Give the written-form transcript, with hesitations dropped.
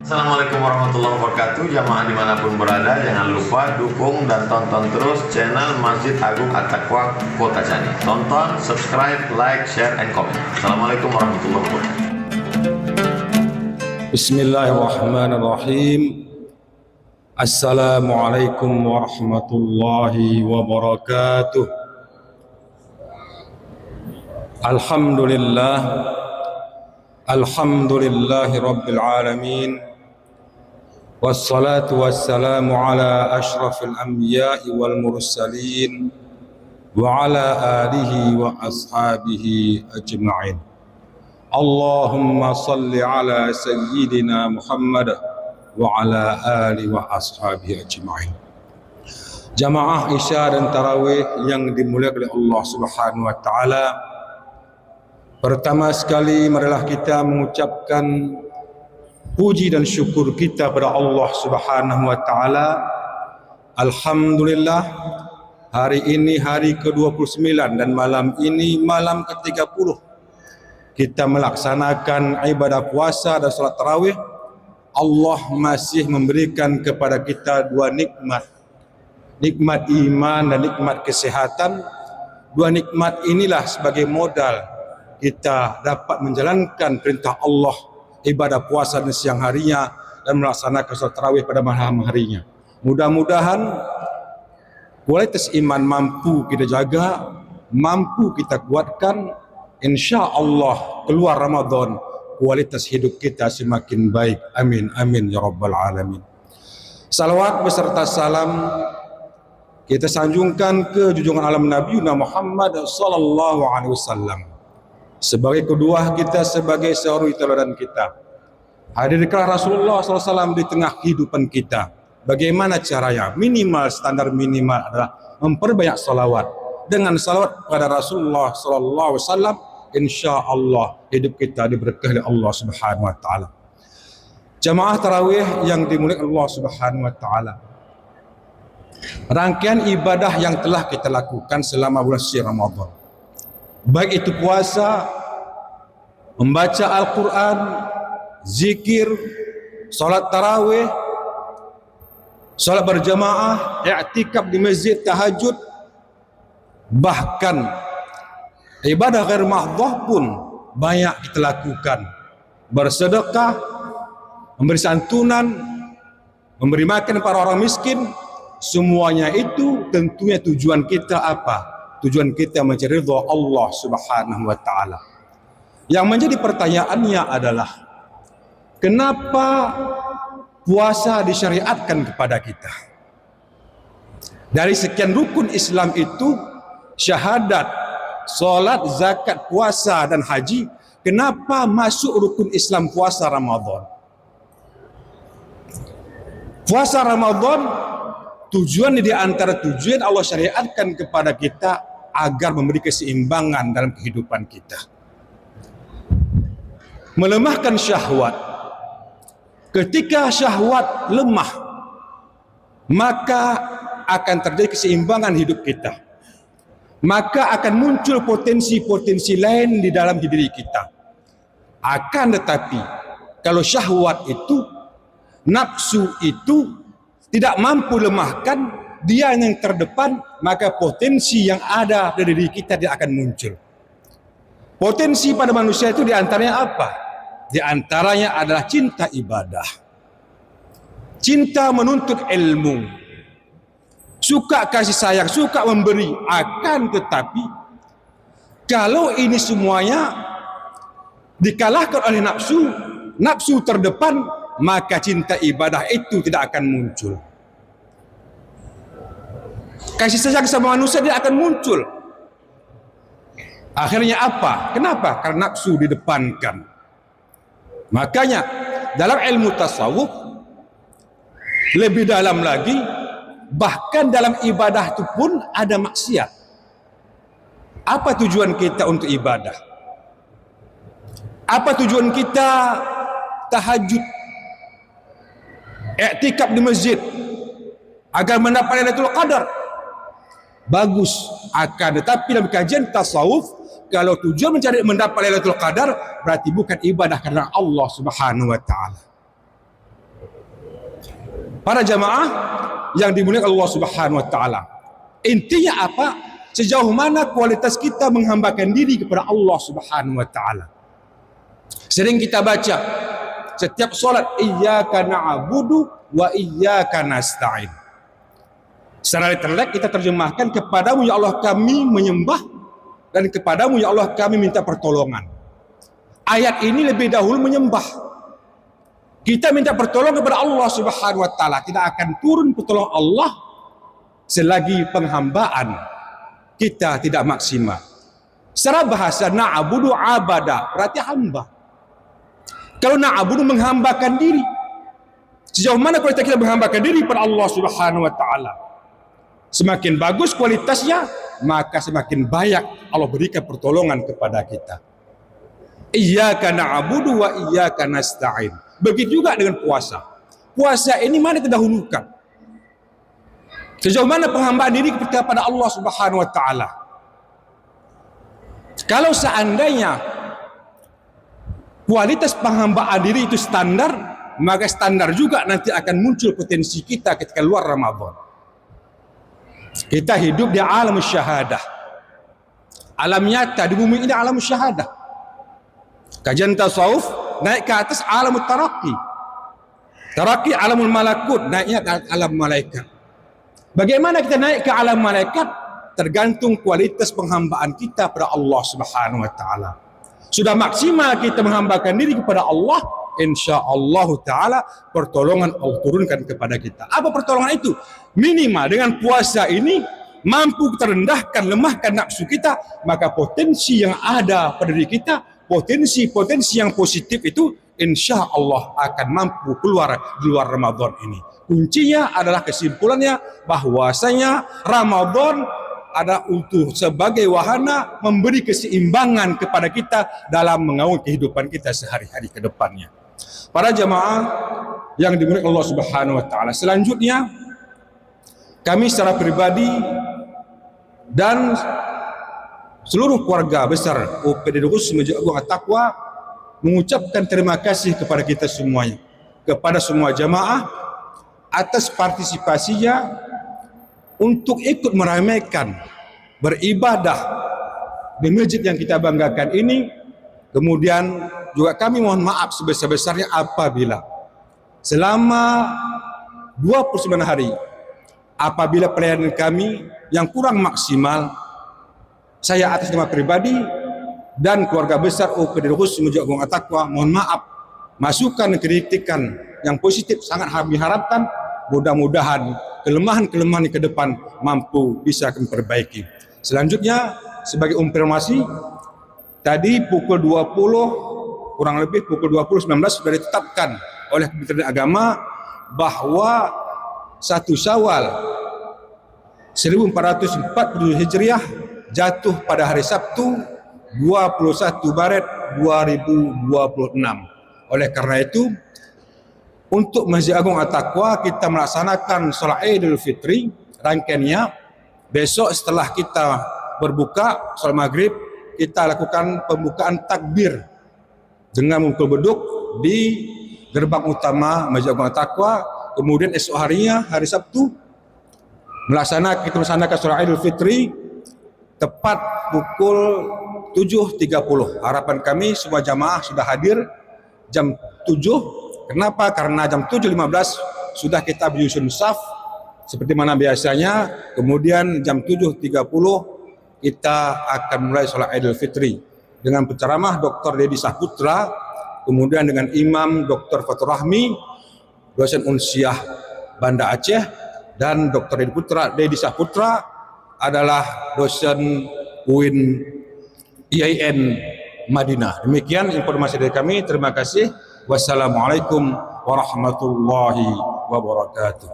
Assalamualaikum warahmatullahi wabarakatuh. Jamaah dimanapun berada, jangan lupa dukung dan tonton terus channel Masjid Agung At-Taqwa Kota Cani. Tonton, subscribe, like, share, and comment. Assalamualaikum warahmatullahi wabarakatuh. Bismillahirrahmanirrahim. Assalamualaikum warahmatullahi wabarakatuh. Alhamdulillahi rabbil alamin. Wassalatu wassalamu ala ashrafil anbiya'i wal mursalin wa ala alihi wa ashabihi ajma'in. Allahumma salli ala sayyidina Muhammad wa ala ali wa ashabihi ajma'in. Jamaah Isya dan Tarawih yang dimuliakan oleh Allah Subhanahu wa taala, pertama sekali marilah kita mengucapkan puji dan syukur kita pada Allah Subhanahu wa taala. Alhamdulillah, hari ini hari ke-29 dan malam ini malam ke-30 kita melaksanakan ibadah puasa dan salat tarawih. Allah masih memberikan kepada kita dua nikmat, nikmat iman dan nikmat kesehatan. Dua nikmat inilah sebagai modal kita dapat menjalankan perintah Allah, ibadah puasa di siang harinya dan melaksanakan salat tarawih pada malam harinya. Mudah-mudahan kualitas iman mampu kita jaga, mampu kita kuatkan. Insya Allah keluar Ramadan kualitas hidup kita semakin baik. Amin amin ya rabbal alamin. Salawat beserta salam kita sanjungkan ke junjungan alam Nabi Muhammad sallallahu alaihi wasallam sebagai kedua kita, sebagai suri teladan kita. Hadirkanlah Rasulullah SAW di tengah kehidupan kita. Bagaimana caranya? Minimal, standar minimal adalah memperbanyak salawat. Dengan salawat kepada Rasulullah SAW, insya Allah hidup kita diberkahi oleh Allah Subhanahu wa taala. Jamaah tarawih yang dimuliakan Allah Subhanahu wa taala, rangkaian ibadah yang telah kita lakukan selama bulan suci Ramadan, baik itu puasa, membaca Al-Quran, zikir, salat tarawih, salat berjamaah, i'tikaf di masjid, tahajud, bahkan ibadah ghair mahdhah pun banyak kita lakukan. Bersedekah, memberi santunan, memberi makan para orang miskin, semuanya itu tentunya tujuan kita apa? Tujuan kita mencari ridha Allah Subhanahu wa taala. Yang menjadi pertanyaannya adalah, kenapa puasa disyariatkan kepada kita? Dari sekian rukun Islam itu, syahadat, salat, zakat, puasa dan haji, kenapa masuk rukun Islam puasa Ramadan? Puasa Ramadan tujuan di antara tujuan Allah syariatkan kepada kita agar memberi keseimbangan dalam kehidupan kita, melemahkan syahwat. Ketika syahwat lemah, maka akan terjadi keseimbangan hidup kita, maka akan muncul potensi-potensi lain di dalam diri kita. Akan tetapi kalau syahwat itu, nafsu itu tidak mampu lemahkan, dia yang terdepan, maka potensi yang ada dari diri kita dia akan muncul. Potensi pada manusia itu diantaranya apa? Diantaranya adalah cinta ibadah, cinta menuntut ilmu, suka kasih sayang, suka memberi. Akan tetapi kalau ini semuanya dikalahkan oleh nafsu, nafsu terdepan, maka cinta ibadah itu tidak akan muncul. Kasih sayang sama manusia dia akan muncul. Akhirnya apa? Kenapa? Karena nafsu didepankan. Makanya dalam ilmu tasawuf lebih dalam lagi, bahkan dalam ibadah itu pun ada maksiat. Apa tujuan kita untuk ibadah? Apa tujuan kita tahajud, i'tikaf di masjid agar mendapat Lailatul Qadar? Bagus. Akan tetapi dalam kajian tasawuf, kalau tujuan mencari mendapat Lailatul Qadar berarti bukan ibadah karena Allah Subhanahu wa taala. Para jamaah yang dimuliakan Allah Subhanahu wa taala. Intinya apa? Sejauh mana kualitas kita menghambakan diri kepada Allah Subhanahu wa taala. Sering kita baca setiap salat, iyyaka na'budu wa iyyaka nasta'in. Secara literal kita terjemahkan, kepadamu ya Allah kami menyembah dan kepadamu ya Allah kami minta pertolongan. Ayat ini lebih dahulu menyembah. Kita minta pertolongan kepada Allah Subhanahu wa taala. Tidak akan turun pertolongan Allah selagi penghambaan kita tidak maksimal. Secara bahasa na'budu abada berarti hamba. Kalau na'budu menghambakan diri. Sejauh mana kualitas kita menghambakan diri kepada Allah Subhanahu wa taala? Semakin bagus kualitasnya, maka semakin banyak Allah berikan pertolongan kepada kita. Iyyaka na'budu wa iyyaka nasta'in. Begitu juga dengan puasa. Puasa ini mana terdahulukan? Sejauh mana penghambaan diri kepada Allah Subhanahu wa taala? Kalau seandainya kualitas penghambaan diri itu standar, maka standar juga nanti akan muncul potensi kita ketika luar Ramadan. Kita hidup di alam syahadah. Alam nyata di bumi ini alam syahadah. Kajian tasawuf naik ke atas alam taraqi. Taraqi alamul malakut, naiknya ke alam malaikat. Bagaimana kita naik ke alam malaikat? Tergantung kualitas penghambaan kita pada Allah Subhanahu wa taala. Sudah maksimal kita menghambakan diri kepada Allah, insyaallah taala pertolongan Allah turunkan kepada kita. Apa pertolongan itu? Minimal dengan puasa ini mampu kita rendahkan, lemahkan nafsu kita, maka potensi yang ada pada diri kita, potensi yang positif itu insya Allah akan mampu keluar di luar Ramadan ini. Kuncinya adalah kesimpulannya bahwasanya Ramadan ada untuk sebagai wahana memberi keseimbangan kepada kita dalam mengawal kehidupan kita sehari-hari ke depannya. Para jamaah yang dimuliakan Allah Subhanahu wa taala, selanjutnya kami secara pribadi dan seluruh keluarga besar UPD Khusus Masjid Agung At-Taqwa mengucapkan terima kasih kepada kita semuanya, kepada semua jamaah atas partisipasinya untuk ikut meramaikan beribadah di masjid yang kita banggakan ini. Kemudian juga kami mohon maaf sebesar-besarnya apabila selama 29 hari apabila pelayanan kami yang kurang maksimal, saya atas nama pribadi dan keluarga besar UPD Khusus Masjid Agung At-Taqwa mohon maaf. Masukan kritikan yang positif sangat kami harapkan, mudah-mudahan kelemahan-kelemahan ke depan mampu bisa kami perbaiki. Selanjutnya sebagai informasi, tadi pukul 20 kurang lebih pukul 20.19 sudah ditetapkan oleh Kementerian Agama bahwa 1 Syawal 1440 Hijriah jatuh pada hari Sabtu 21 Maret 2026. Oleh karena itu, untuk Masjid Agung At-Taqwa kita melaksanakan sholat Idul Fitri rangkaiannya besok setelah kita berbuka sholat maghrib, kita lakukan pembukaan takbir dengan memukul beduk di gerbang utama Masjid Agung At-Taqwa. Kemudian esok harinya hari Sabtu kita melaksanakan sholat Idul Fitri tepat pukul 7.30. Harapan kami semua jamaah sudah hadir jam 7. Kenapa? Karena jam 7.15 sudah kita menyusun saf seperti mana biasanya. Kemudian jam 7.30 kita akan mulai sholat Idul Fitri dengan penceramah Dr. Dedi Saputra, kemudian dengan Imam Dr. Fatur Rahmi, dosen Unsiah Banda Aceh, dan Dr. Dedi Saputra adalah dosen UIN IAIN Madinah. Demikian informasi dari kami. Terima kasih. Wassalamualaikum warahmatullahi wabarakatuh.